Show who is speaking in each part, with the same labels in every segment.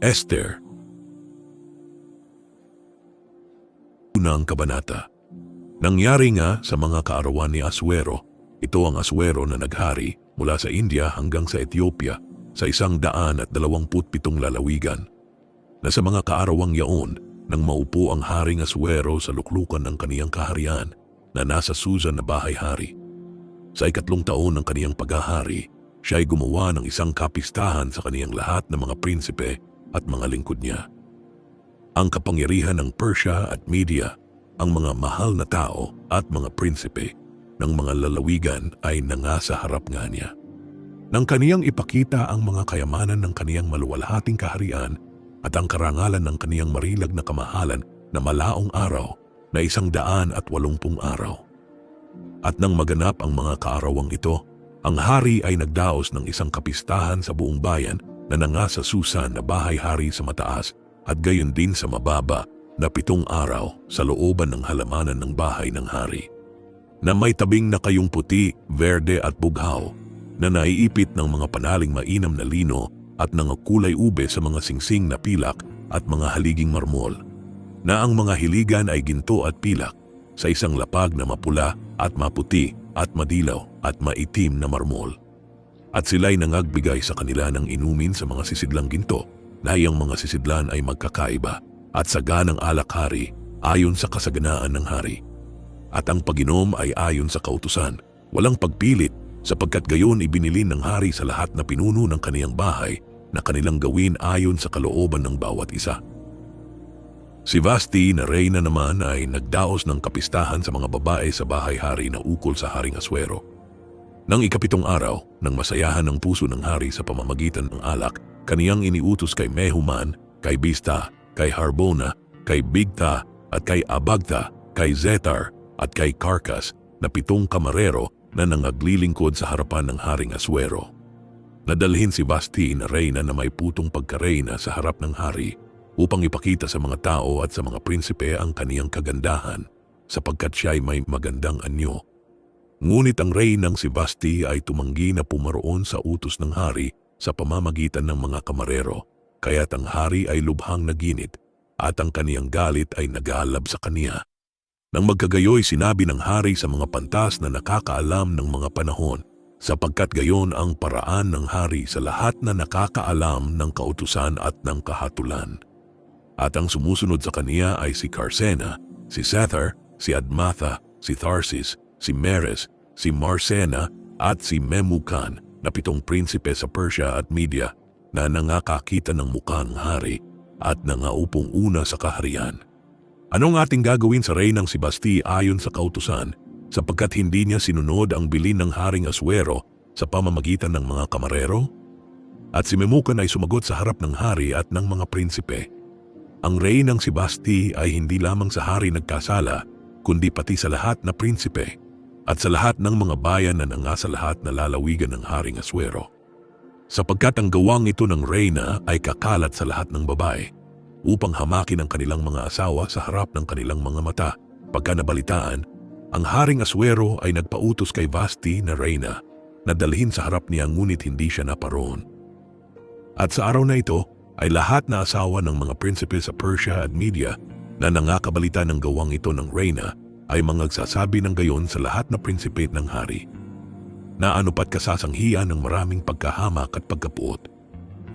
Speaker 1: Esther. Unang kabanata. Nangyari nga sa mga kaarawan ni Asuero, ito ang Asuero na naghari mula sa India hanggang sa Ethiopia sa 127 lalawigan, na sa mga kaarawang yaon nang maupo ang Haring Asuero sa luklukan ng kaniyang kaharian na nasa Susan na bahay-hari. Sa 3 taon ng kaniyang paghahari, siya ay gumawa ng isang kapistahan sa kaniyang lahat ng mga prinsipe at mga lingkod niya. Ang kapangyarihan ng Persia at Media, ang mga mahal na tao at mga prinsipe ng mga lalawigan ay nangasa harap nga niya. Nang kaniyang ipakita ang mga kayamanan ng kaniyang maluwalhating kaharian at ang karangalan ng kaniyang marilag na kamahalan na malaong araw na 180 araw. At nang maganap ang mga kaarawang ito, ang hari ay nagdaos ng isang kapistahan sa buong bayan na nangasa Susan na bahay-hari sa mataas at gayon din sa mababa na 7 araw sa looban ng halamanan ng bahay ng hari, na may tabing na kayong puti, verde at bughaw, na naiipit ng mga panaling mainam na lino at ng kulay ube sa mga singsing na pilak at mga haliging marmol, na ang mga hiligan ay ginto at pilak sa isang lapag na mapula at maputi at madilaw at maitim na marmol. At sila'y nangagbigay sa kanila ng inumin sa mga sisidlang ginto, na iyang mga sisidlan ay magkakaiba at saganang alak-hari ayon sa kasaganaan ng hari. At ang pag-inom ay ayon sa kautusan, walang pagpilit, sapagkat gayon ibinilin ng hari sa lahat na pinuno ng kaniyang bahay na kanilang gawin ayon sa kalooban ng bawat isa. Si Vasti na reyna naman ay nagdaos ng kapistahan sa mga babae sa bahay-hari na ukol sa Haring Asuero. Nang 7 araw, nang masayahan ng puso ng hari sa pamamagitan ng alak, kaniyang iniutos kay Mehuman, kay Bista, kay Harbona, kay Bigta at kay Abagta, kay Zetar at kay Karkas na 7 kamarero na nangaglilingkod sa harapan ng Haring Asuero. Nadalhin si Vasti na reyna na may putong pagkareyna sa harap ng hari upang ipakita sa mga tao at sa mga prinsipe ang kaniyang kagandahan, sapagkat siya ay may magandang anyo. Ngunit ang reynang si Vasti ay tumanggi na pumaroon sa utos ng hari sa pamamagitan ng mga kamarero, kaya't ang hari ay lubhang naginit at ang kaniyang galit ay nagalab sa kaniya. Nang magkagayoy sinabi ng hari sa mga pantas na nakakaalam ng mga panahon, sapagkat gayon ang paraan ng hari sa lahat na nakakaalam ng kautusan at ng kahatulan. At ang sumusunod sa kaniya ay si Karsena, si Sethar, si Admatha, si Tharsis, si Meres, si Marsena at si Memucan na 7 prinsipe sa Persia at Media na nangakakita ng mukha ng hari at nangaupong una sa kaharian. Anong ating gagawin sa reynang si Vasti ayon sa kautusan, sapagkat hindi niya sinunod ang bilin ng Haring Asuero sa pamamagitan ng mga kamarero? At si Memucan ay sumagot sa harap ng hari at ng mga prinsipe. Ang reynang si Vasti ay hindi lamang sa hari nagkasala, kundi pati sa lahat na prinsipe at sa lahat ng mga bayan na nangasa lahat na lalawigan ng Haring Asuero. Sapagkat ang gawang ito ng reyna ay kakalat sa lahat ng babae, upang hamakin ang kanilang mga asawa sa harap ng kanilang mga mata. Pagka nabalitaan, ang Haring Asuero ay nagpautos kay Vasti na reyna na dalhin sa harap niya, ngunit hindi siya naparoon. At sa araw na ito ay lahat na asawa ng mga prinsipe sa Persia at Media na nangakabalita ng gawang ito ng reyna ay magsasabi ng gayon sa lahat na prinsipe ng hari, na ano pat kasasanghian ng maraming pagkahamak at pagkapuot.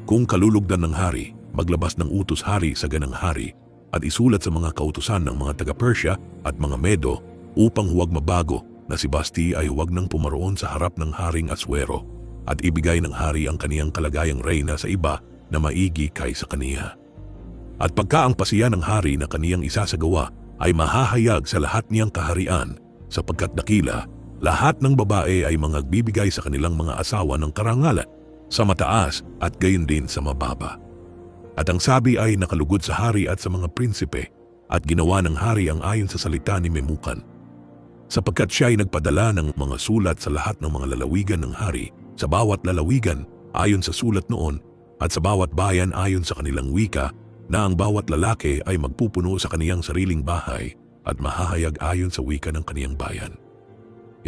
Speaker 1: Kung kalulugdan ng hari, maglabas ng utos hari sa ganang hari at isulat sa mga kautusan ng mga taga-Persia at mga Medo upang huwag mabago na si Vasti ay huwag nang pumaroon sa harap ng Haring Asuero at ibigay ng hari ang kaniyang kalagayang reyna sa iba na maigi kaysa kaniya. At pagka ang pasiya ng hari na kaniyang isasagawa ay mahahayag sa lahat niyang kaharian, sapagkat dakila, lahat ng babae ay mangagbibigay sa kanilang mga asawa ng karangalan sa mataas at gayon din sa mababa. At ang sabi ay nakalugod sa hari at sa mga prinsipe, at ginawa ng hari ang ayon sa salita ni Memucan, sapagkat siya ay nagpadala ng mga sulat sa lahat ng mga lalawigan ng hari, sa bawat lalawigan ayon sa sulat noon, at sa bawat bayan ayon sa kanilang wika, na ang bawat lalaki ay magpupuno sa kaniyang sariling bahay at mahahayag ayon sa wika ng kaniyang bayan.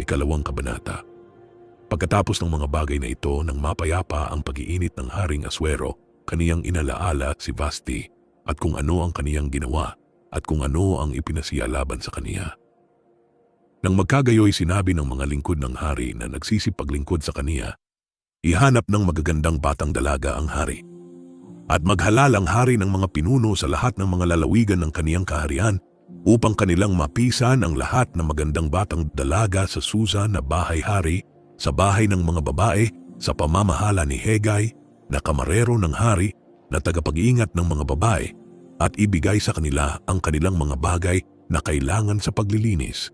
Speaker 1: 2 kabanata. Pagkatapos ng mga bagay na ito, nang mapayapa ang pag-iinit ng Haring Asuero, kaniyang inalaala si Vashti at kung ano ang kaniyang ginawa at kung ano ang ipinasiya laban sa kaniya. Nang magkagayoy sinabi ng mga lingkod ng hari na nagsisipaglingkod sa kaniya, ihanap ng magagandang batang dalaga ang hari. At maghalal ang hari ng mga pinuno sa lahat ng mga lalawigan ng kaniyang kaharian upang kanilang mapisan ang lahat ng magandang batang dalaga sa Susa na bahay-hari, sa bahay ng mga babae, sa pamamahala ni Hegai na kamarero ng hari na tagapag-iingat ng mga babae at ibigay sa kanila ang kanilang mga bagay na kailangan sa paglilinis.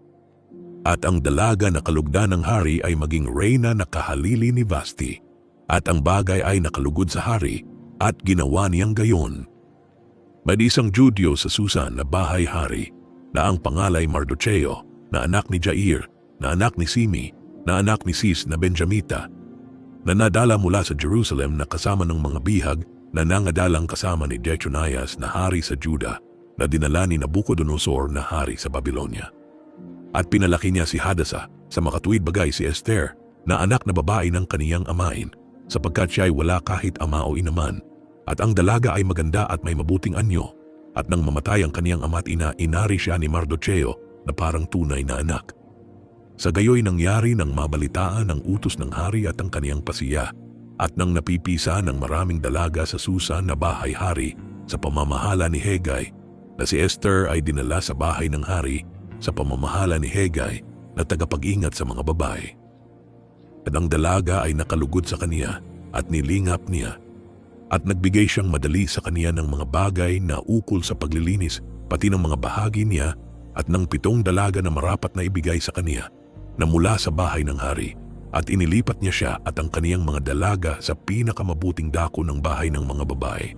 Speaker 1: At ang dalaga na kalugdan ng hari ay maging reyna na kahalili ni Vashti, at ang bagay ay nakalugod sa hari at ginawa niyang gayon. May isang Judyo sa Susan na bahay-hari na ang pangalay Mardocheo na anak ni Jair, na anak ni Simi, na anak ni Sis na Benjamita, na nadala mula sa Jerusalem na kasama ng mga bihag na nangadalang kasama ni Jechonias na hari sa Juda na dinala ni Nabucodonosor na hari sa Babylonia. At pinalaki niya si Hadasa sa makatuwid bagay si Esther na anak na babae ng kaniyang amain sapagkat siya ay wala kahit ama o inaman, at ang dalaga ay maganda at may mabuting anyo, at nang mamatay ang kaniyang ama at ina, inari siya ni Mardocheo na parang tunay na anak. Sa gayoy nangyari nang mabalitaan ang utos ng hari at ang kaniyang pasiya, at nang napipisa ng maraming dalaga sa Susa na bahay-hari sa pamamahala ni Hegai, na si Esther ay dinala sa bahay ng hari sa pamamahala ni Hegai na tagapag-ingat sa mga babae. At ang dalaga ay nakalugod sa kaniya at nilingap niya, at nagbigay siyang madali sa kaniya ng mga bagay na ukol sa paglilinis, pati ng mga bahagi niya at ng 7 dalaga na marapat na ibigay sa kaniya na mula sa bahay ng hari, at inilipat niya siya at ang kaniyang mga dalaga sa pinakamabuting dako ng bahay ng mga babae.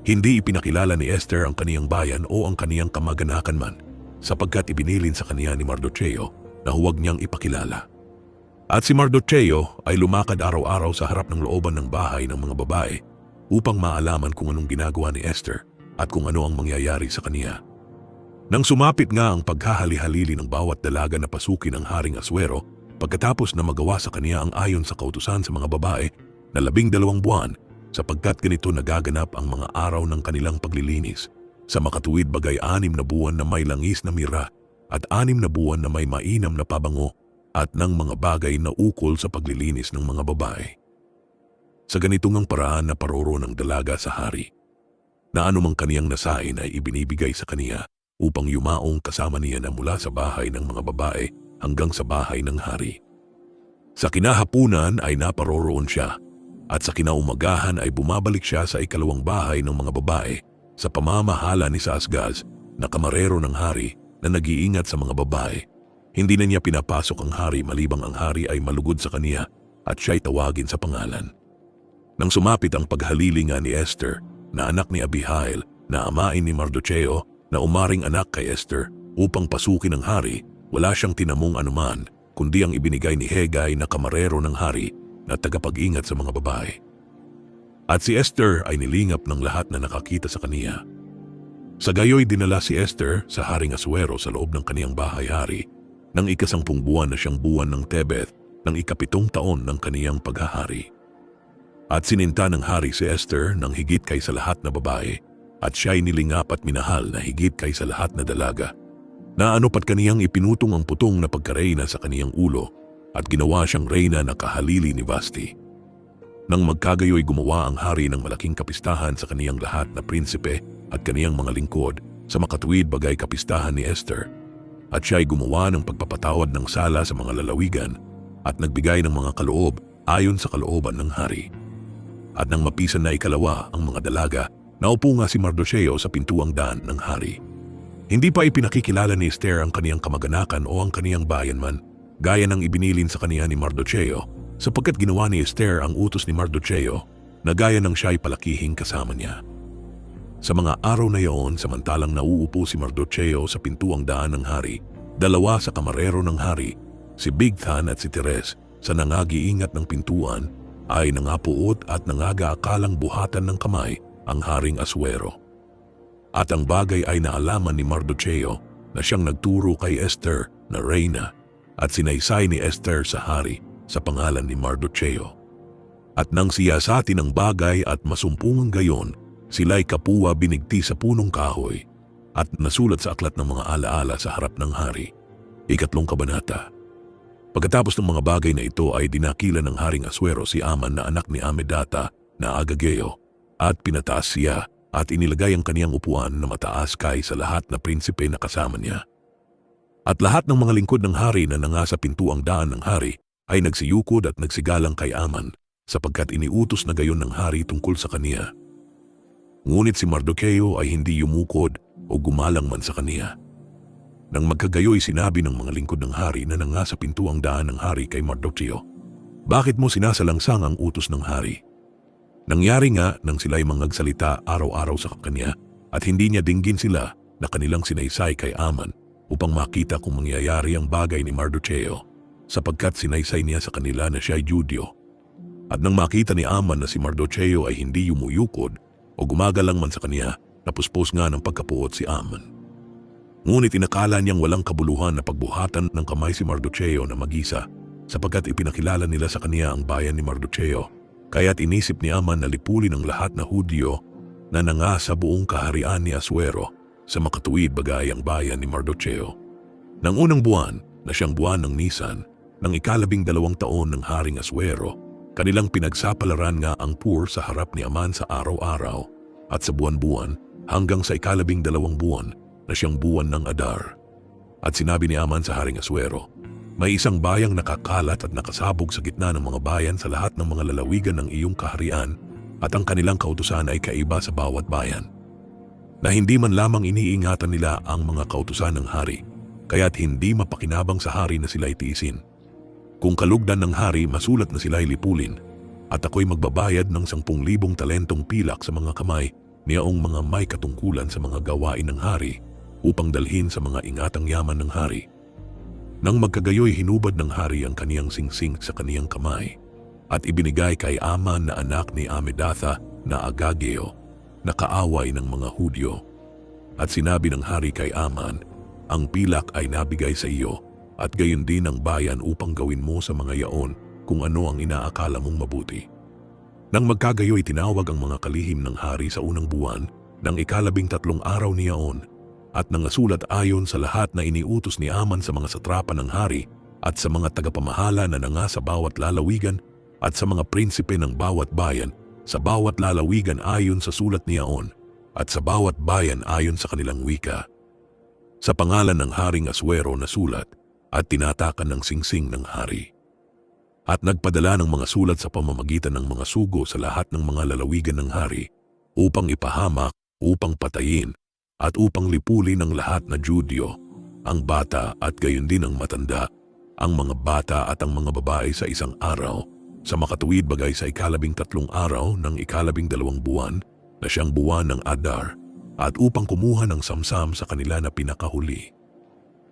Speaker 1: Hindi ipinakilala ni Esther ang kaniyang bayan o ang kaniyang kamag-anakan man, sapagkat ibinilin sa kaniya ni Mardocheo na huwag niyang ipakilala. At si Mardocheo ay lumakad araw-araw sa harap ng looban ng bahay ng mga babae upang maalaman kung anong ginagawa ni Esther at kung ano ang mangyayari sa kaniya. Nang sumapit nga ang paghahali-halili ng bawat dalaga na pasukin ang Haring Aswero, pagkatapos na magawa sa kaniya ang ayon sa kautusan sa mga babae na 12 buwan, sapagkat ganito nagaganap ang mga araw ng kanilang paglilinis, sa makatuwid bagay 6 na buwan na may langis na mira at 6 na buwan na may mainam na pabango, at ng mga bagay na ukol sa paglilinis ng mga babae. Sa ganitong ang paraan na paroro ng dalaga sa hari, na anumang kaniyang nasain ay ibinibigay sa kaniya upang yumaong kasama niya na mula sa bahay ng mga babae hanggang sa bahay ng hari. Sa kinahapunan ay naparoroon siya, at sa kinaumagahan ay bumabalik siya sa ikalawang bahay ng mga babae sa pamamahala ni Saasgaz na kamarero ng hari na nag-iingat sa mga babae. Hindi na niya pinapasok ang hari malibang ang hari ay malugod sa kaniya at siya'y tawagin sa pangalan. Nang sumapit ang paghalili nga ni Esther na anak ni Abihail na amain ni Mardocheo na umaring anak kay Esther upang pasukin ang hari, wala siyang tinamong anuman kundi ang ibinigay ni Hegai na kamarero ng hari na tagapag-ingat sa mga babae. At si Esther ay nilingap ng lahat na nakakita sa kaniya. Sa gayoy dinala si Esther sa Haring Aswero sa loob ng kaniyang bahay-hari nang 10 buwan na siyang buwan ng Tebeth ng 7 taon ng kaniyang paghahari. At sininta ng hari si Esther ng higit kaysa lahat na babae, at siya'y nilingap at minahal na higit kaysa lahat na dalaga, na ano't kaniyang ipinutong ang putong na pagkareyna sa kaniyang ulo, at ginawa siyang reyna na kahalili ni Vashti. Nang magkagayoy gumawa ang hari ng malaking kapistahan sa kaniyang lahat na prinsipe at kaniyang mga lingkod sa makatuwid bagay kapistahan ni Esther, at siya'y gumawa ng pagpapatawad ng sala sa mga lalawigan at nagbigay ng mga kaloob ayon sa kalooban ng hari. At nang mapisan na ikalawa ang mga dalaga, naupo nga si Mardocheo sa pintuang daan ng hari. Hindi pa ipinakikilala ni Esther ang kaniyang kamag-anakan o ang kaniyang bayan man, gaya ng ibinilin sa kaniya ni Mardocheo, sapagkat ginawa ni Esther ang utos ni Mardocheo na gaya ng siya'y palakihing kasama niya. Sa mga araw na iyon, samantalang nauupo si Mardocheo sa pintuang daan ng hari, 2 sa kamarero ng hari, si Bigthan at si Teres, sa nangagiingat ng pintuan, ay nangapuot at nangagaakalang buhatan ng kamay ang Haring Aswero. At ang bagay ay naalaman ni Mardocheo na siyang nagturo kay Esther na reyna, at sinaysay ni Esther sa hari sa pangalan ni Mardocheo. At nang siyasatin ang bagay at masumpungang gayon, sila'y kapuwa binigti sa punong kahoy at nasulat sa aklat ng mga alaala sa harap ng hari. 3 kabanata. Pagkatapos ng mga bagay na ito ay dinakila ng Haring Asuero si Aman na anak ni Amedata na Agageo at pinataas siya at inilagay ang kaniyang upuan na mataas kaysa lahat na prinsipe na kasama niya. At lahat ng mga lingkod ng hari na nangasa pintuang daan ng hari ay nagsiyukod at nagsigalang kay Aman sapagkat iniutos na gayon ng hari tungkol sa kaniya. Ngunit si Mardocheo ay hindi yumukod o gumalang man sa kaniya. Nang magkagayoy sinabi ng mga lingkod ng hari na nangasa pintuang daan ng hari kay Mardocheo, "Bakit mo sinasalangsang ang utos ng hari?" Nangyari nga nang sila'y mangagsalita araw-araw sa kanya at hindi niya dinggin sila na kanilang sinaysay kay Aman upang makita kung mangyayari ang bagay ni Mardocheo sapagkat sinaysay niya sa kanila na siya ay Judyo. At nang makita ni Aman na si Mardocheo ay hindi yumuyukod o gumagalang man sa kaniya, napuspos nga ng pagkapuot si Aman. Ngunit inakala niyang walang kabuluhan na pagbuhatan ng kamay si Mardocheo na mag-isa sapagkat ipinakilala nila sa kaniya ang bayan ni Mardocheo. Kaya't inisip ni Aman na lipulin ang lahat na Hudyo na nangasa buong kaharian ni Asuero sa makatuwid bagay ang bayan ni Mardocheo. Nang unang buwan na siyang buwan ng Nisan, ng 12 taon ng Haring Asuero, kanilang pinagsapalaran nga ang pur sa harap ni Aman sa araw-araw at sa buwan-buwan hanggang sa 12 buwan na siyang buwan ng Adar. At sinabi ni Aman sa Haring Asuero, "May isang bayang nakakalat at nakasabog sa gitna ng mga bayan sa lahat ng mga lalawigan ng iyong kaharian at ang kanilang kautusan ay kaiba sa bawat bayan. Na hindi man lamang iniingatan nila ang mga kautusan ng hari, kaya't hindi mapakinabang sa hari na sila'y tiisin. Kung kalugdan ng hari, masulat na sila'y lipulin, at ako'y magbabayad ng 10,000 talentong pilak sa mga kamay niyaong mga may katungkulan sa mga gawain ng hari upang dalhin sa mga ingatang yaman ng hari." Nang magkagayoy hinubad ng hari ang kaniyang singsing sa kaniyang kamay at ibinigay kay Aman na anak ni Amedatha na Agageo na kaaway ng mga Hudyo. At sinabi ng hari kay Aman, "Ang pilak ay nabigay sa iyo at gayon din ang bayan upang gawin mo sa mga yaon kung ano ang inaakala mong mabuti." Nang magkagayoy tinawag ang mga kalihim ng hari sa unang buwan ng 13 araw ni yaon at nangasulat ayon sa lahat na iniutos ni Aman sa mga satrapa ng hari at sa mga tagapamahala na nanga sa bawat lalawigan at sa mga prinsipe ng bawat bayan, sa bawat lalawigan ayon sa sulat ni yaon at sa bawat bayan ayon sa kanilang wika. Sa pangalan ng Haring Asuero na sulat at tinatakan ng singsing ng hari. At nagpadala ng mga sulat sa pamamagitan ng mga sugo sa lahat ng mga lalawigan ng hari upang ipahamak, upang patayin, at upang lipulin ang lahat na Judyo, ang bata at gayon din ang matanda, ang mga bata at ang mga babae sa isang araw, sa makatuwid bagay sa 13 araw ng 12 buwan na siyang buwan ng Adar, at upang kumuha ng samsam sa kanila na pinakahuli.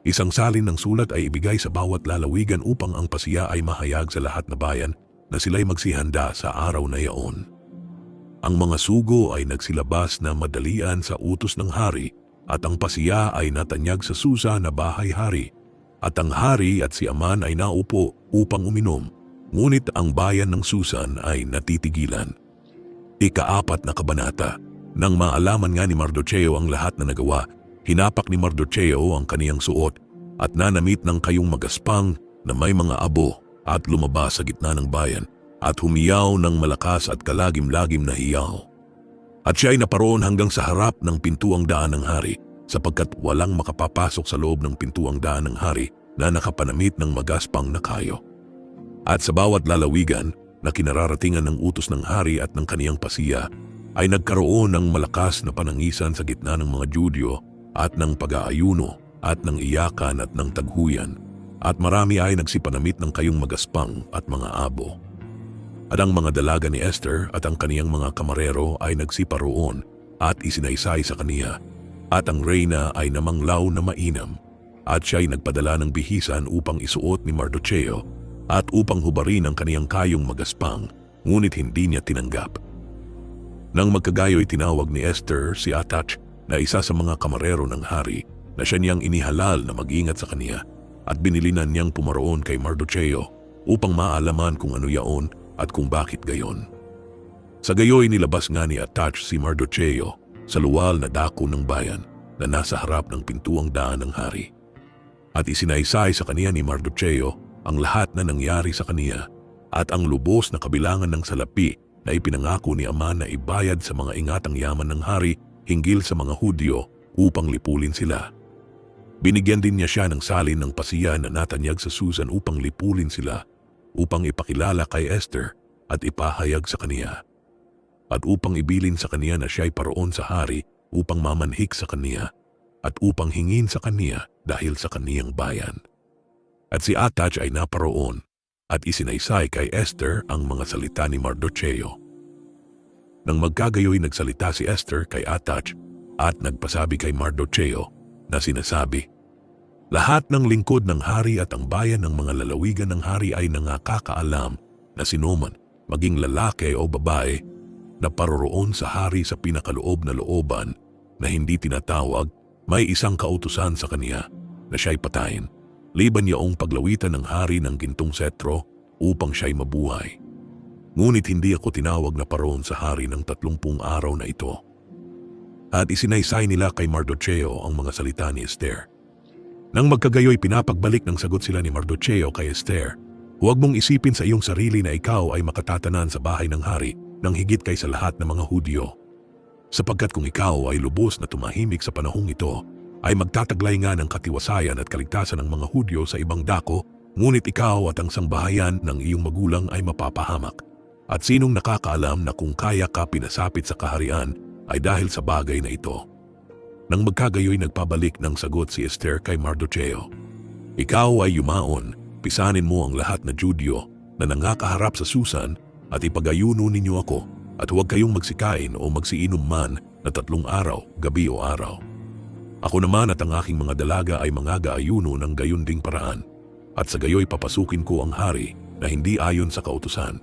Speaker 1: Isang salin ng sulat ay ibigay sa bawat lalawigan upang ang pasiya ay mahayag sa lahat na bayan na sila'y magsihanda sa araw na yaon. Ang mga sugo ay nagsilabas na madalian sa utos ng hari at ang pasiya ay natanyag sa Susa na bahay-hari at ang hari at si Aman ay naupo upang uminom, ngunit ang bayan ng Susan ay natitigilan. 4 na kabanata. Nang maalaman nga ni Mardocheo ang lahat na nagawa, hinapak ni Mardocheo ang kaniyang suot at nanamit ng kayong magaspang na may mga abo at lumabas sa gitna ng bayan at humiyaw ng malakas at kalagim-lagim na hiyaw. At siya ay naparoon hanggang sa harap ng pintuang daan ng hari sapagkat walang makapapasok sa loob ng pintuang daan ng hari na nakapanamit ng magaspang na kayo. At sa bawat lalawigan na kinararatingan ng utos ng hari at ng kaniyang pasiya ay nagkaroon ng malakas na panangisan sa gitna ng mga Judyo at ng pag-aayuno at ng iyakan at ng taghuyan, at marami ay nagsipanamit ng kayong magaspang at mga abo. At ang mga dalaga ni Esther at ang kaniyang mga kamarero ay nagsiparoon at isinaysay sa kaniya, at ang reyna ay namanglaw na mainam, at siya ay nagpadala ng bihisan upang isuot ni Mardocheo at upang hubarin ang kaniyang kayong magaspang, ngunit hindi niya tinanggap. Nang magkagayoy tinawag ni Esther si Atach na isa sa mga kamarero ng hari na siya niyang inihalal na mag-ingat sa kaniya at binilinan niyang pumaroon kay Mardocheo upang maalaman kung ano yaon at kung bakit gayon. Sa gayoy nilabas nga ni Attach si Mardocheo sa luwal na dako ng bayan na nasa harap ng pintuang daan ng hari. At isinaysay sa kaniya ni Mardocheo ang lahat na nangyari sa kaniya at ang lubos na kabilangan ng salapi na ipinangako ni Aman na ibayad sa mga ingatang yaman ng hari hinggil sa mga Hudyo upang lipulin sila. Binigyan din niya siya ng salin ng pasiya na natanyag sa Susan upang lipulin sila upang ipakilala kay Esther at ipahayag sa kaniya. At upang ibilin sa kaniya na siya'y paroon sa hari upang mamanhik sa kaniya at upang hingin sa kaniya dahil sa kaniyang bayan. At si Attach ay naparoon at isinaysay kay Esther ang mga salita ni Mardocheo. Nang magkagayoy nagsalita si Esther kay Attach at nagpasabi kay Mardocheo na sinasabi, lahat ng lingkod ng hari at ang bayan ng mga lalawigan ng hari ay nangakakaalam na sinuman, maging lalaki o babae, na paroroon sa hari sa pinakaloob na looban na hindi tinatawag, may isang kautusan sa kaniya na siya'y patayin, liban yaong paglawitan ng hari ng gintong setro upang siya'y mabuhay. Ngunit hindi ako tinawag na paroon sa hari ng 30 araw na ito. At isinaysay nila kay Mardocheo ang mga salita ni Esther. Nang magkagayoy pinapagbalik ng sagot sila ni Mardocheo kay Esther, huwag mong isipin sa iyong sarili na ikaw ay makatatanan sa bahay ng hari nang higit kay sa lahat ng mga Hudyo. Sapagkat kung ikaw ay lubos na tumahimik sa panahong ito, ay magtataglay nga ng katiwasayan at kaligtasan ng mga Hudyo sa ibang dako, ngunit ikaw at ang sangbahayan ng iyong magulang ay mapapahamak. At sinong nakakaalam na kung kaya ka pinasapit sa kaharian ay dahil sa bagay na ito. Nang magkagayoy nagpabalik ng sagot si Esther kay Mardocheo, ikaw ay yumaon, pisanin mo ang lahat na Judyo na nangakaharap sa Susan at ipagayuno ninyo ako at huwag kayong magsikain o magsiinom man na 3 araw, gabi o araw. Ako naman at ang aking mga dalaga ay mangagaayuno ng gayon ding paraan at sa gayoy papasukin ko ang hari na hindi ayon sa kautusan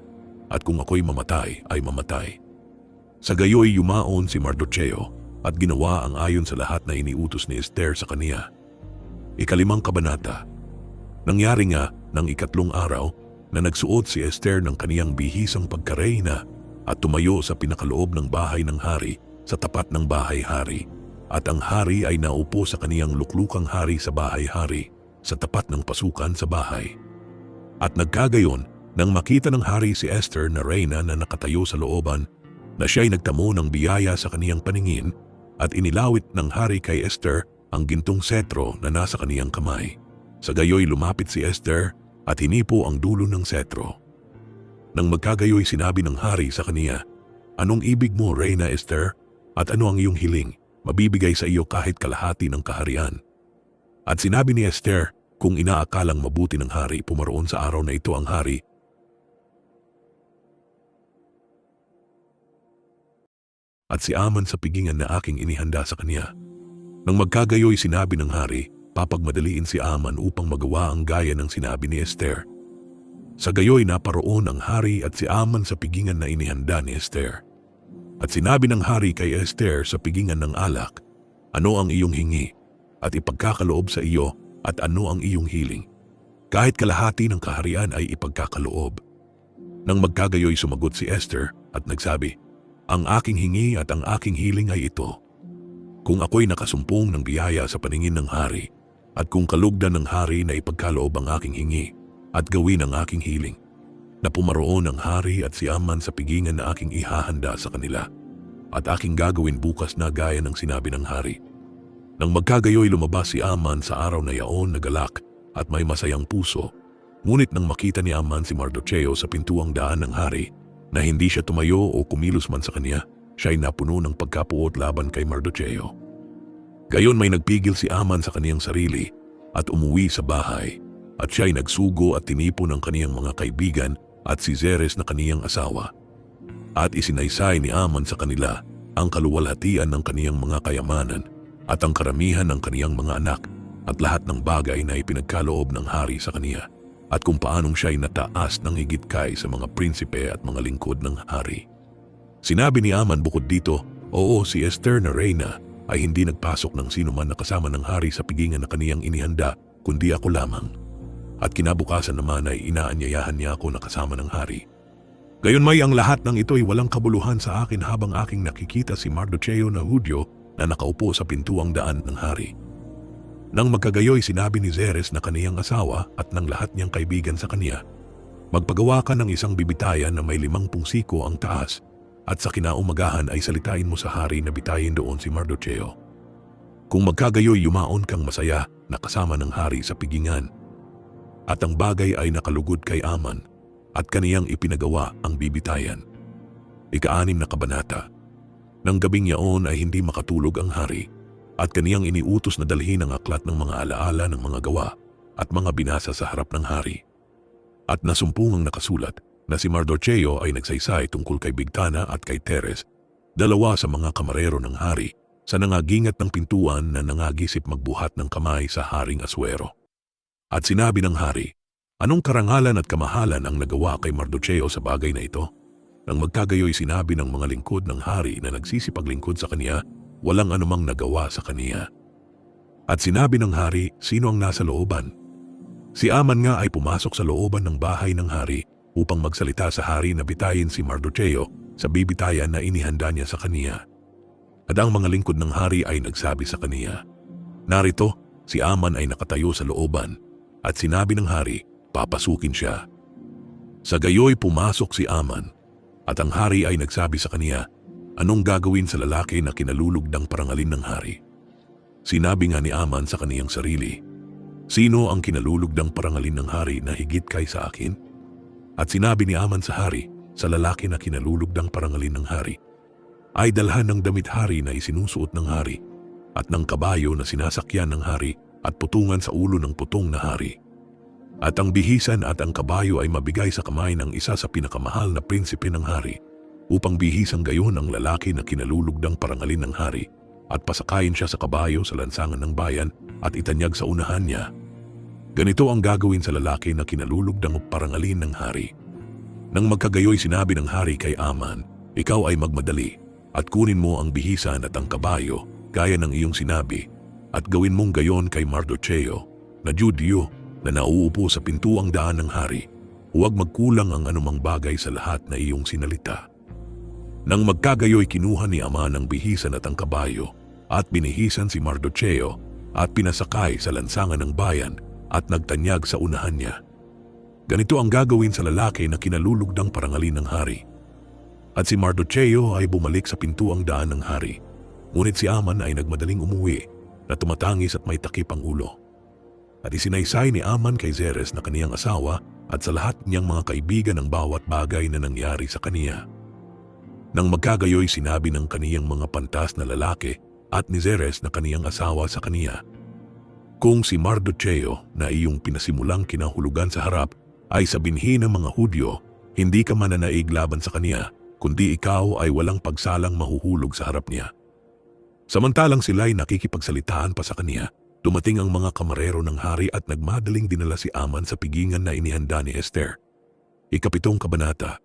Speaker 1: at kung ako'y mamatay ay mamatay. Sa gayoy yumaon si Mardocheo at ginawa ang ayon sa lahat na iniutos ni Esther sa kaniya. 5 kabanata. Nangyari nga ng 3 araw na nagsuot si Esther ng kaniyang bihisang pagkareyna at tumayo sa pinakaloob ng bahay ng hari sa tapat ng bahay-hari. At ang hari ay naupo sa kaniyang luklukang hari sa bahay-hari sa tapat ng pasukan sa bahay. At nagkagayon nang makita ng hari si Esther na reyna na nakatayo sa looban, na siya'y nagtamo ng biyaya sa kaniyang paningin at inilawit ng hari kay Esther ang gintong setro na nasa kaniyang kamay. Sa gayoy lumapit si Esther at hinipo ang dulo ng setro. Nang magkagayoy sinabi ng hari sa kaniya, anong ibig mo, Reyna Esther, at ano ang iyong hiling? Mabibigay sa iyo kahit kalahati ng kaharian. At sinabi ni Esther, kung inaakalang mabuti ng hari, pumaroon sa araw na ito ang hari, at si Aman sa pigingan na aking inihanda sa kanya. Nang magkagayoy sinabi ng hari, papagmadaliin si Aman upang magawa ang gaya ng sinabi ni Esther. Sa gayoy naparoon ang hari at si Aman sa pigingan na inihanda ni Esther. At sinabi ng hari kay Esther sa pigingan ng alak, ano ang iyong hingi at ipagkakaloob sa iyo at ano ang iyong hiling? Kahit kalahati ng kaharian ay ipagkakaloob. Nang magkagayoy sumagot si Esther at nagsabi, ang aking hingi at ang aking hiling ay ito. Kung ako'y nakasumpong ng biyaya sa paningin ng hari at kung kalugdan ng hari na ipagkaloob ang aking hingi at gawin ang aking hiling, na pumaroon ang hari at si Aman sa pigingan na aking ihahanda sa kanila at aking gagawin bukas na gaya ng sinabi ng hari. Nang magkagayoy lumabas si Aman sa araw na yaon na galak at may masayang puso, ngunit nang makita ni Aman si Mardocheo sa pintuang daan ng hari na hindi siya tumayo o kumilos man sa kanya, siya'y napuno ng pagkapuot laban kay Mardocheo. Gayon may nagpigil si Aman sa kaniyang sarili at umuwi sa bahay at siya'y nagsugo at tinipo ng kaniyang mga kaibigan at si Zeres na kaniyang asawa. At isinaysay ni Aman sa kanila ang kaluwalhatian ng kaniyang mga kayamanan at ang karamihan ng kaniyang mga anak at lahat ng bagay na ipinagkaloob ng hari sa kaniya at kung paanong siya'y nataas ng higit kay sa mga prinsipe at mga lingkod ng hari. Sinabi ni Aman bukod dito, oo, si Esther na reyna ay hindi nagpasok ng sino man na kasama ng hari sa pigingan na kaniyang inihanda kundi ako lamang. At kinabukasan naman ay inaanyayahan niya ako na kasama ng hari. Gayunmay ang lahat ng ito'y walang kabuluhan sa akin habang aking nakikita si Mardocheo na Hudyo na nakaupo sa pintuang daan ng hari. Nang magkagayoy sinabi ni Zeres na kaniyang asawa at ng lahat niyang kaibigan sa kaniya, magpagawa ka ng isang bibitayan na may 50 siko ang taas at sa kinaumagahan ay salitain mo sa hari na bitayin doon si Mardocheo. Kung magkagayoy yumaon kang masaya na kasama ng hari sa pigingan. At ang bagay ay nakalugod kay Aman at kaniyang ipinagawa ang bibitayan. Ika-6 na kabanata. Nang gabing yaon ay hindi makatulog ang hari at kaniyang iniutos na dalhin ang aklat ng mga alaala ng mga gawa at mga binasa sa harap ng hari. At nasumpungang nakasulat na si Mardocheo ay nagsaysay tungkol kay Bigtana at kay Teres, dalawa sa mga kamarero ng hari, sa nangagingat ng pintuan na nangagisip magbuhat ng kamay sa Haring Asuero. At sinabi ng hari, anong karangalan at kamahalan ang nagawa kay Mardocheo sa bagay na ito? Nang magkagayoy sinabi ng mga lingkod ng hari na nagsisipaglingkod sa kaniya, walang anumang nagawa sa kaniya. At sinabi ng hari, sino ang nasa looban? Si Aman nga ay pumasok sa looban ng bahay ng hari upang magsalita sa hari na bitayin si Mardocheo sa bibitayan na inihanda niya sa kaniya. At ang mga lingkod ng hari ay nagsabi sa kaniya, narito, si Aman ay nakatayo sa looban at sinabi ng hari, papasukin siya. Sa gayoy pumasok si Aman at ang hari ay nagsabi sa kaniya, anong gagawin sa lalaki na kinalulugdang parangalin ng hari? Sinabi nga ni Aman sa kaniyang sarili, sino ang kinalulugdang parangalin ng hari na higit kay sa akin? At sinabi ni Aman sa hari, sa lalaki na kinalulugdang parangalin ng hari, ay dalhan ng damit hari na isinusuot ng hari at ng kabayo na sinasakyan ng hari at putungan sa ulo ng putong na hari. At ang bihisan at ang kabayo ay mabigay sa kamay ng isa sa pinakamahal na prinsipe ng hari upang bihisan gayon ang lalaki na kinalulugdang parangalin ng hari at pasakayin siya sa kabayo sa lansangan ng bayan at itanyag sa unahan niya. Ganito ang gagawin sa lalaki na kinalulugdang parangalin ng hari. Nang magkagayoy sinabi ng hari kay Aman, ikaw ay magmadali at kunin mo ang bihisan at ang kabayo gaya ng iyong sinabi at gawin mong gayon kay Mardocheo na Judyo na nauupo sa pintuang daan ng hari. Huwag magkulang ang anumang bagay sa lahat na iyong sinalita. Nang magkagayoy kinuha ni Aman ang bihisan at ang kabayo at binihisan si Mardocheo at pinasakay sa lansangan ng bayan at nagtanyag sa unahan niya. Ganito ang gagawin sa lalaki na kinalulugdang parangalin ng hari. At si Mardocheo ay bumalik sa pintuang daan ng hari. Ngunit si Aman ay nagmadaling umuwi na tumatangis at may takip ang ulo. At isinaysay ni Aman kay Zeres na kaniyang asawa at sa lahat niyang mga kaibigan ang bawat bagay na nangyari sa kaniya. Nang magkagayoy sinabi ng kaniyang mga pantas na lalaki at ni Zeres na kaniyang asawa sa kaniya, kung si Mardocheo na iyong pinasimulang kinahulugan sa harap ay sa binhi ng mga Hudyo, hindi ka mananaig laban sa kaniya, kundi ikaw ay walang pagsalang mahuhulog sa harap niya. Samantalang sila'y nakikipagsalitaan pa sa kaniya, dumating ang mga kamarero ng hari at nagmadaling dinala si Aman sa pigingan na inihanda ni Esther. 7 kabanata.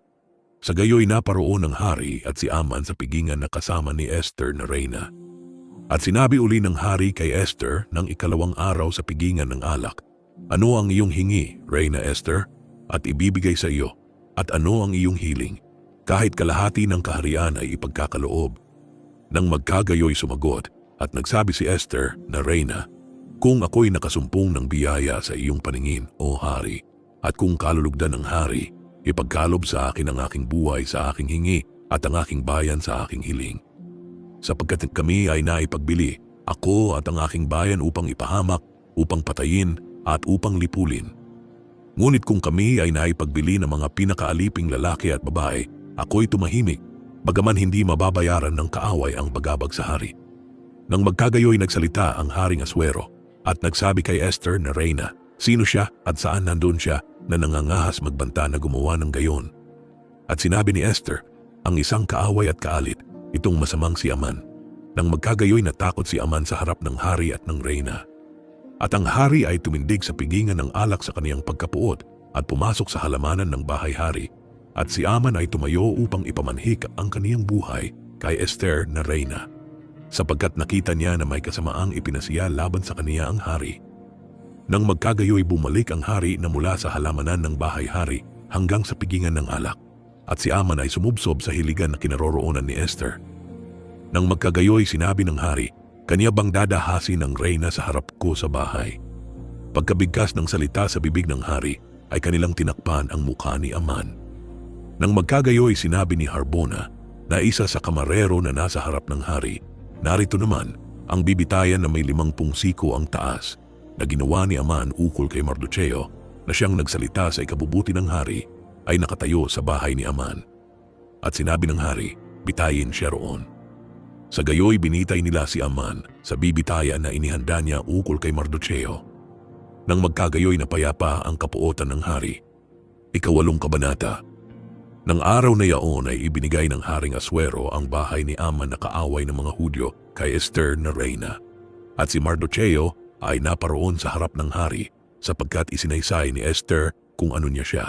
Speaker 1: Sa gayoy naparoon ng hari at si Aman sa pigingan na kasama ni Esther na reyna. At sinabi uli ng hari kay Esther ng 2 araw sa pigingan ng alak, ano ang iyong hingi, Reyna Esther, at ibibigay sa iyo, at ano ang iyong hiling? Kahit kalahati ng kaharian ay ipagkakaloob. Nang magkagayoy sumagot at nagsabi si Esther na reyna, kung ako'y nakasumpong ng biyaya sa iyong paningin, o hari, at kung kalulugdan ng hari, ipagkalob sa akin ang aking buhay sa aking hingi at ang aking bayan sa aking hiling. Sapagkat kami ay naipagbili, ako at ang aking bayan upang ipahamak, upang patayin at upang lipulin. Ngunit kung kami ay naipagbili ng mga pinakaaliping lalaki at babae, ako'y tumahimik, bagaman hindi mababayaran ng kaaway ang bagabag sa hari. Nang magkagayoy nagsalita ang Haring Asuero at nagsabi kay Esther na reyna, sino siya at saan nandun siya na nangangahas magbanta na gumawa ng gayon. At sinabi ni Esther, ang isang kaaway at kaalit, itong masamang si Aman. Nang magkagayoy natakot si Aman sa harap ng hari at ng reyna. At ang hari ay tumindig sa pigingan ng alak sa kaniyang pagkapuot at pumasok sa halamanan ng bahay-hari. At si Aman ay tumayo upang ipamanhik ang kaniyang buhay kay Esther na reyna, sapagkat nakita niya na may kasamaang ipinasiya laban sa kaniya ang hari. Nang magkagayoy bumalik ang hari na mula sa halamanan ng bahay-hari hanggang sa pigingan ng alak. at si Aman ay sumubsob sa hiligan na kinaroroonan ni Esther. Nang magkagayoy sinabi ng hari, kanya bang dadahasin ang reyna sa harap ko sa bahay? Pagkabigkas ng salita sa bibig ng hari, ay kanilang tinakpan ang mukha ni Aman. Nang magkagayoy sinabi ni Harbona na isa sa kamarero na nasa harap ng hari, narito naman ang bibitayan na may 50 siko ang taas na ginawa ni Aman ukol kay Mardocheo na siyang nagsalita sa ikabubuti ng hari ay nakatayo sa bahay ni Aman. At sinabi ng hari, bitayin siya roon. Sa gayoy binitay nila si Aman sa bibitayan na inihanda niya ukol kay Mardocheo. Nang magkagayoy na payapa ang kapuotan ng hari. 8 kabanata. Nang araw na yaon ay ibinigay ng Haring Asuero ang bahay ni Aman na kaaway ng mga Hudyo kay Esther na reyna. At si Mardocheo ay naparoon sa harap ng hari sapagkat isinaysay ni Esther kung ano niya siya.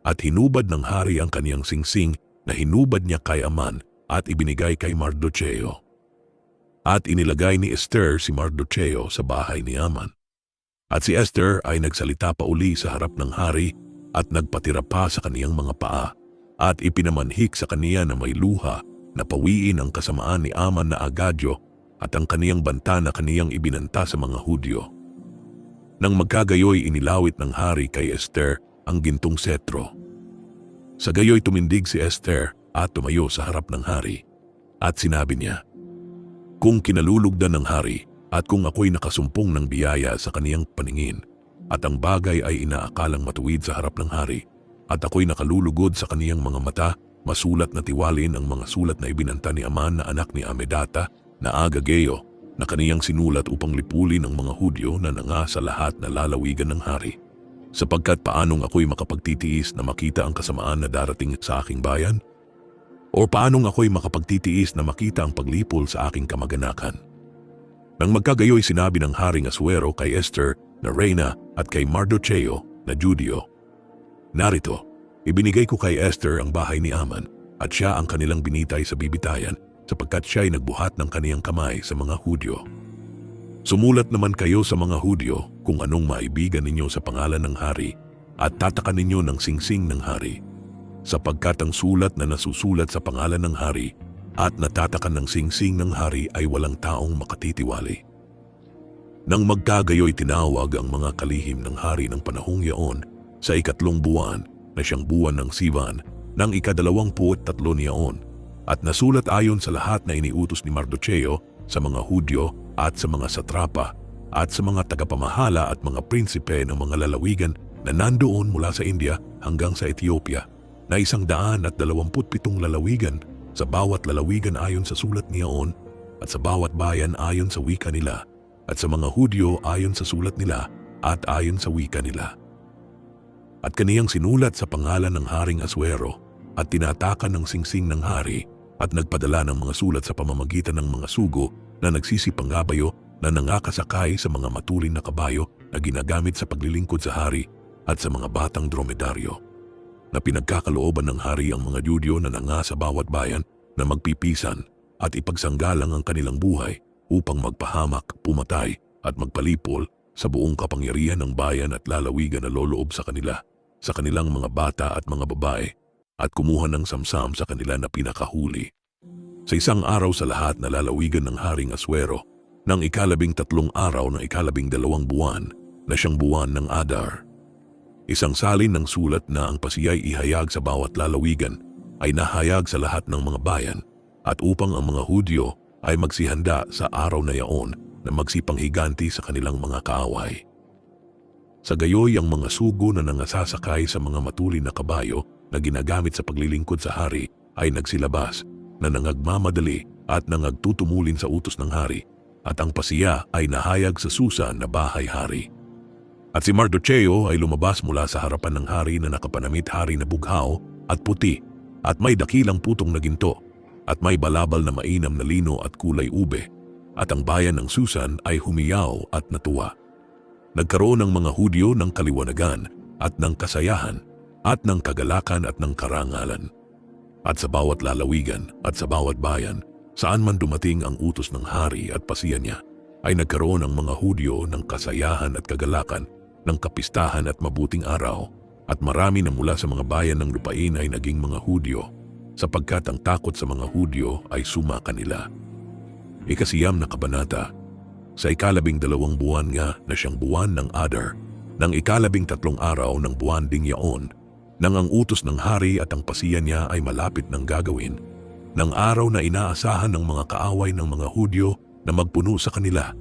Speaker 1: At hinubad ng hari ang kaniyang singsing na hinubad niya kay Aman at ibinigay kay Mardocheo. At inilagay ni Esther si Mardocheo sa bahay ni Aman. At si Esther ay nagsalita pa uli sa harap ng hari at nagpatira pa sa kaniyang mga paa at ipinamanhik sa kaniya na may luha na pawiin ang kasamaan ni Aman na Agadyo at ang kaniyang banta na kaniyang ibinanta sa mga Hudyo. Nang magkagayoy inilawit ng hari kay Esther ang gintong setro. Sa gayoy tumindig si Esther at tumayo sa harap ng hari at sinabi niya, kung kinalulugdan ng hari at kung ako'y nakasumpong ng biyaya sa kaniyang paningin at ang bagay ay inaakalang matuwid sa harap ng hari at ako'y nakalulugod sa kaniyang mga mata, masulat na tiwalin ang mga sulat na ibinanta ni Aman na anak ni Amedata na Agageo na kaniyang sinulat upang lipulin ang mga Hudyo na nanga sa lahat na lalawigan ng hari. Sapagkat paanong ako'y makapagtitiis na makita ang kasamaan na darating sa aking bayan? O paanong ako'y makapagtitiis na makita ang paglipol sa aking kamag-anakan? Nang magkagayoy sinabi ng Haring Asuero kay Esther na reyna at kay Mardocheo na Judyo, narito, ibinigay ko kay Esther ang bahay ni Aman at siya ang kanilang binitay sa bibitayan sapagkat siya ay nagbuhat ng kaniyang kamay sa mga Hudyo. Sumulat naman kayo sa mga Hudyo kung anong maibigan ninyo sa pangalan ng hari at tatakan ninyo ng singsing ng hari, sapagkat ang sulat na nasusulat sa pangalan ng hari at natatakan ng singsing ng hari ay walang taong makatitiwali. Nang magkagayoy tinawag ang mga kalihim ng hari ng panahong yaon sa 3 buwan na siyang buwan ng Sivan ng 23 yaon at nasulat ayon sa lahat na iniutos ni Mardocheo sa mga Hudyo at sa mga satrapa at sa mga tagapamahala at mga prinsipe ng mga lalawigan na nandoon mula sa India hanggang sa Ethiopia na 127 lalawigan sa bawat lalawigan ayon sa sulat niyaon at sa bawat bayan ayon sa wika nila at sa mga Hudyo ayon sa sulat nila at ayon sa wika nila. At kaniyang sinulat sa pangalan ng Haring Asuero at tinatakan ng singsing ng hari at nagpadala ng mga sulat sa pamamagitan ng mga sugo na nagsisipanggabayo na nangakasakay sa mga matulin na kabayo na ginagamit sa paglilingkod sa hari at sa mga batang dromedaryo. Na pinagkakalooban ng hari ang mga Judyo na nanga sa bawat bayan na magpipisan at ipagsanggalang ang kanilang buhay upang magpahamak, pumatay at magpalipol sa buong kapangyarihan ng bayan at lalawigan na loloob sa kanila, sa kanilang mga bata at mga babae at kumuha ng samsam sa kanila na pinakahuli. Sa 1 araw sa lahat na lalawigan ng Haring Asuero, ng 13 araw ng 12 buwan na siyang buwan ng Adar. Isang salin ng sulat na ang pasiya'y ihayag sa bawat lalawigan ay nahayag sa lahat ng mga bayan at upang ang mga Hudyo ay magsihanda sa araw na yaon na magsipanghiganti sa kanilang mga kaaway. Sa gayoy ang mga sugo na nangasasakay sa mga matulin na kabayo na ginagamit sa paglilingkod sa hari ay nagsilabas na nangagmamadali at nangagtutumulin sa utos ng hari at ang pasiya ay nahayag sa Susa na bahay-hari. At si Mardocheo ay lumabas mula sa harapan ng hari na nakapanamit hari na bughaw at puti at may dakilang putong na ginto at may balabal na mainam na lino at kulay ube at ang bayan ng Susan ay humiyaw at natuwa. Nagkaroon ng mga Hudyo ng kaliwanagan at ng kasayahan at ng kagalakan at ng karangalan. At sa bawat lalawigan at sa bawat bayan, saan man dumating ang utos ng hari at pasiya niya, ay nagkaroon ng mga Hudyo ng kasayahan at kagalakan, ng kapistahan at mabuting araw, At marami na mula sa mga bayan ng lupain ay naging mga Hudyo, sapagkat ang takot sa mga Hudyo ay suma kanila. Ikasiyam na kabanata. Sa 12 buwan nga na siyang buwan ng Adar, ng 13 araw ng buwan ding yaon, nang ang utos ng hari at ang pasiya niya ay malapit ng gagawin, ng araw na inaasahan ng mga kaaway ng mga Hudyo na magpuno sa kanila,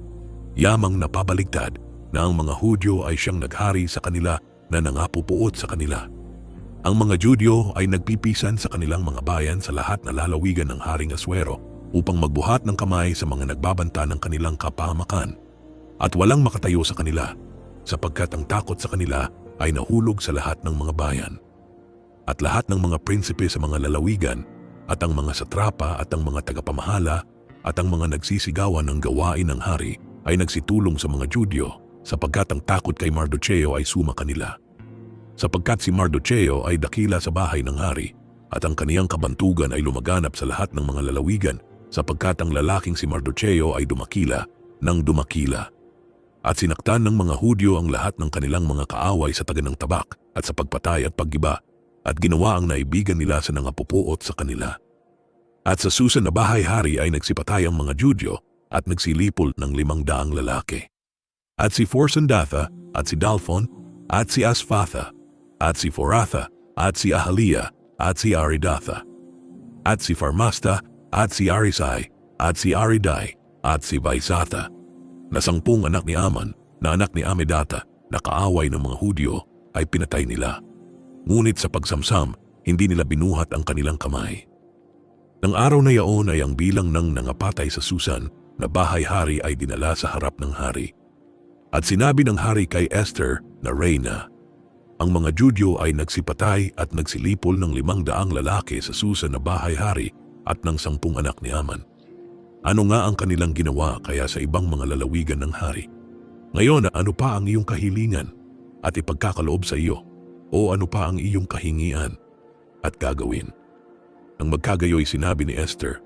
Speaker 1: yamang napabaligtad na ang mga Hudyo ay siyang naghari sa kanila na nangapupuot sa kanila. Ang mga Judyo ay nagpipisan sa kanilang mga bayan sa lahat na lalawigan ng Haring Asuero upang magbuhat ng kamay sa mga nagbabanta ng kanilang kapahamakan, at walang makatayo sa kanila sapagkat ang takot sa kanila ay nahulog sa lahat ng mga bayan. At lahat ng mga prinsipe sa mga lalawigan at ang mga satrapa at ang mga tagapamahala at ang mga nagsisigawan ng gawain ng hari ay nagsitulong sa mga Judyo sapagkat ang takot kay Mardocheo ay suma kanila. Sapagkat si Mardocheo ay dakila sa bahay ng hari at ang kaniyang kabantugan ay lumaganap sa lahat ng mga lalawigan sapagkat ang lalaking si Mardocheo ay dumakila ng dumakila. At sinaktan ng mga Hudyo ang lahat ng kanilang mga kaaway sa taga ng tabak at sa pagpatay at paggiba at ginawa ang naibigan nila sa nangapupuot sa kanila. At sa Susa na bahay-hari ay nagsipatay ang mga Judyo at nagsilipol ng 500 lalaki. At si Forsandatha at si Dalphon at si Asphatha at si Foratha at si Ahalia at si Aridatha at si Farmasta at si Arisai at si Aridai at si Vaisatha na 10 anak ni Aman na anak ni Amedata na kaaway ng mga Hudyo ay pinatay nila. Ngunit sa pagsamsam, hindi nila binuhat ang kanilang kamay. Nang araw na yaon ay ang bilang ng nangapatay sa Susan na bahay-hari ay dinala sa harap ng hari. At sinabi ng hari kay Esther na reyna, ang mga Judyo ay nagsipatay at nagsilipol ng 500 lalaki sa Susa na bahay-hari at ng 10 anak ni Aman. Ano nga ang kanilang ginawa kaya sa ibang mga lalawigan ng hari? Ngayon, ano pa ang iyong kahilingan at ipagkakaloob sa iyo? O ano pa ang iyong kahingian at gagawin? Nang magkagayoy sinabi ni Esther,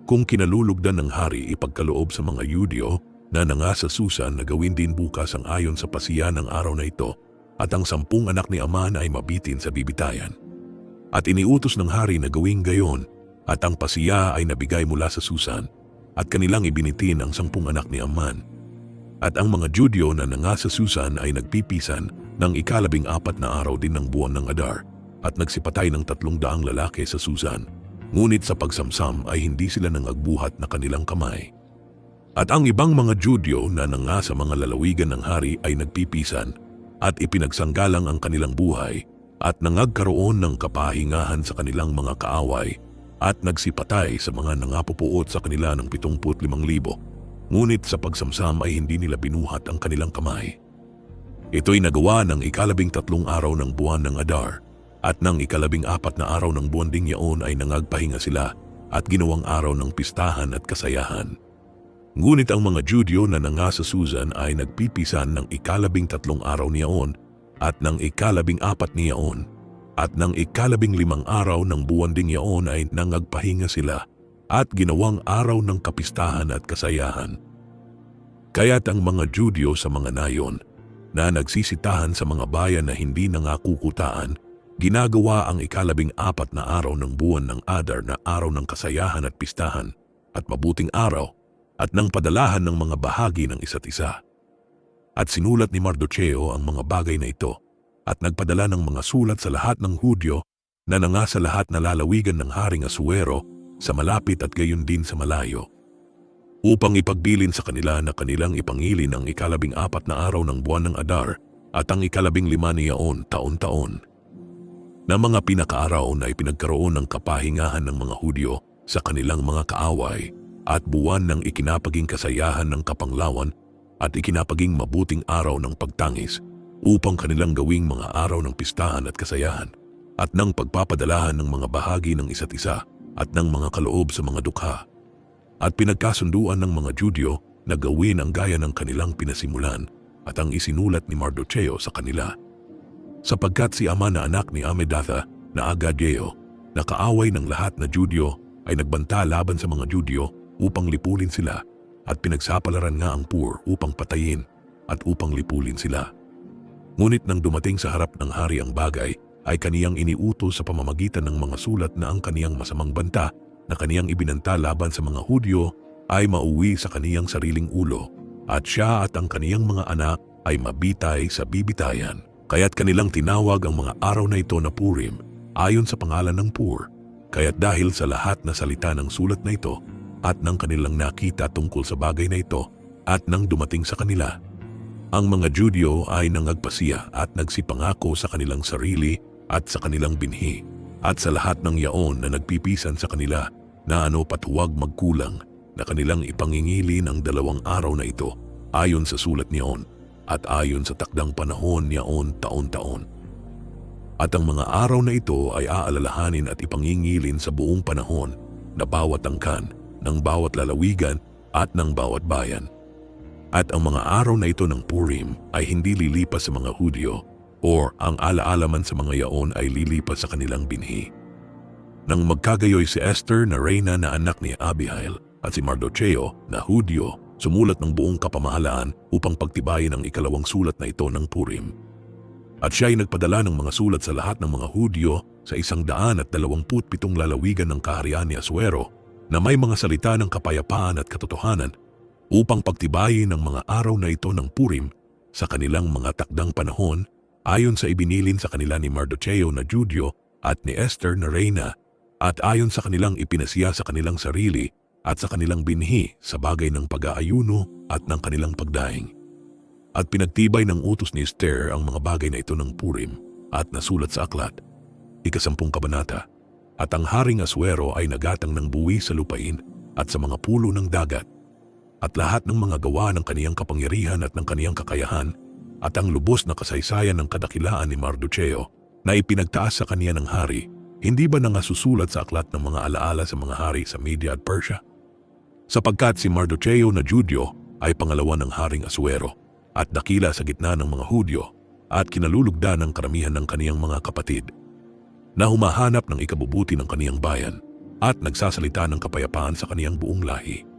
Speaker 1: kung kinalulugdan ng hari ipagkaloob sa mga Judyo na nanga sa Susan na gawin din bukas ang ayon sa pasiya ng araw na ito at ang 10 anak ni Aman ay mabitin sa bibitayan. At iniutos ng hari na gawing gayon at ang pasiya ay nabigay mula sa Susan at kanilang ibinitin ang 10 anak ni Aman. At ang mga Judyo na nanga sa Susan ay nagpipisan ng 14 na araw din ng buwan ng Adar at nagsipatay ng 300 lalaki sa Susan. Ngunit sa pagsamsam ay hindi sila nangagbuhat na kanilang kamay. At ang ibang mga Judyo na nanga sa mga lalawigan ng hari ay nagpipisan at ipinagsanggalang ang kanilang buhay at nangagkaroon ng kapahingahan sa kanilang mga kaaway at nagsipatay sa mga nangapupuot sa kanila ng 75,000. Ngunit sa pagsamsam ay hindi nila binuhat ang kanilang kamay. Ito'y nagawa ng 13 araw ng buwan ng Adar at ng 14 na araw ng buwan ding yaon ay nangagpahinga sila at ginawang araw ng pistahan at kasayahan. Ngunit ang mga Judyo na nanga sa Susan ay nagpipisan ng 13 araw niyaon at ng 14 niyaon at ng 15 araw ng buwan ding yaon ay nangagpahinga sila at ginawang araw ng kapistahan at kasayahan. Kaya't ang mga Judyo sa mga nayon na nagsisitahan sa mga bayan na hindi nangakukutaan, ginagawa ang 14 na araw ng buwan ng Adar na araw ng kasayahan at pistahan at mabuting araw at nang padalahan ng mga bahagi ng isa't isa. At sinulat ni Mardocheo ang mga bagay na ito at nagpadala ng mga sulat sa lahat ng Hudyo na nanga sa lahat na lalawigan ng Haring Asuero sa malapit at gayon din sa malayo, upang ipagbilin sa kanila na kanilang ipangilin ang 14 na araw ng buwan ng Adar at ang 15 niyaon taon-taon, na mga pinakaaraw na ipinagkaroon ng kapahingahan ng mga Hudyo sa kanilang mga kaaway at buwan ng ikinapaging kasayahan ng kapanglawan at ikinapaging mabuting araw ng pagtangis upang kanilang gawing mga araw ng pistahan at kasayahan at ng pagpapadalahan ng mga bahagi ng isa't isa at ng mga kaloob sa mga dukha. At pinagkasunduan ng mga Judyo na gawin ang gaya ng kanilang pinasimulan at ang isinulat ni Mardocheo sa kanila. Sapagkat si Aman na anak ni Amedatha na Agageo na kaaway ng lahat na Judyo ay nagbanta laban sa mga Judyo upang lipulin sila at pinagsapalaran nga ang Pur upang patayin at upang lipulin sila. Ngunit nang dumating sa harap ng hari ang bagay, ay kaniyang iniutos sa pamamagitan ng mga sulat na ang kaniyang masamang banta na kaniyang ibinanta laban sa mga Hudyo ay mauwi sa kaniyang sariling ulo, at siya at ang kaniyang mga anak ay mabitay sa bibitayan. Kaya't kanilang tinawag ang mga araw na ito na Purim ayon sa pangalan ng Pur. Kaya't dahil sa lahat na salita ng sulat na ito at ng kanilang nakita tungkol sa bagay na ito at nang dumating sa kanila, ang mga Judyo ay nangagpasiya at nagsipangako sa kanilang sarili at sa kanilang binhi at sa lahat ng yaon na nagpipisan sa kanila na ano pat huwag magkulang na kanilang ipangingili ng 2 araw na ito ayon sa sulat niyon at ayon sa takdang panahon niyaon taon-taon. At ang mga araw na ito ay aalalahanin at ipangingilin sa buong panahon na bawat angkan, ng bawat lalawigan at ng bawat bayan. At ang mga araw na ito ng Purim ay hindi lilipas sa mga Hudyo or ang alaalaman sa mga yaon ay lilipas sa kanilang binhi. Nang magkagayoy si Esther na reyna na anak ni Abihail at si Mardocheo na Hudyo, sumulat ng buong kapamahalaan upang pagtibayin ang ikalawang sulat na ito ng Purim. At siya ay nagpadala ng mga sulat sa lahat ng mga Hudyo sa 127 lalawigan ng kaharian ni Asuero na may mga salita ng kapayapaan at katotohanan upang pagtibayin ang mga araw na ito ng Purim sa kanilang mga takdang panahon ayon sa ibinilin sa kanila ni Mardocheo na Judyo at ni Esther na reyna at ayon sa kanilang ipinasiya sa kanilang sarili at sa kanilang binhi sa bagay ng pag-aayuno at ng kanilang pagdaing. At pinagtibay ng utos ni Esther ang mga bagay na ito ng Purim at nasulat sa aklat, 10 kabanata. At ang Haring Asuero ay nagatang ng buwi sa lupain at sa mga pulo ng dagat at lahat ng mga gawa ng kaniyang kapangyarihan at ng kaniyang kakayahan at ang lubos na kasaysayan ng kadakilaan ni Mardocheo na ipinagtaas sa kaniya ng hari, hindi ba nangasusulat sa aklat ng mga alaala sa mga hari sa Media at Persia? Sapagkat si Mardocheo na Judyo ay pangalawa ng Haring Asuero at dakila sa gitna ng mga Hudyo at kinalulugdan ng karamihan ng kaniyang mga kapatid na humahanap ng ikabubuti ng kaniyang bayan at nagsasalita ng kapayapaan sa kaniyang buong lahi.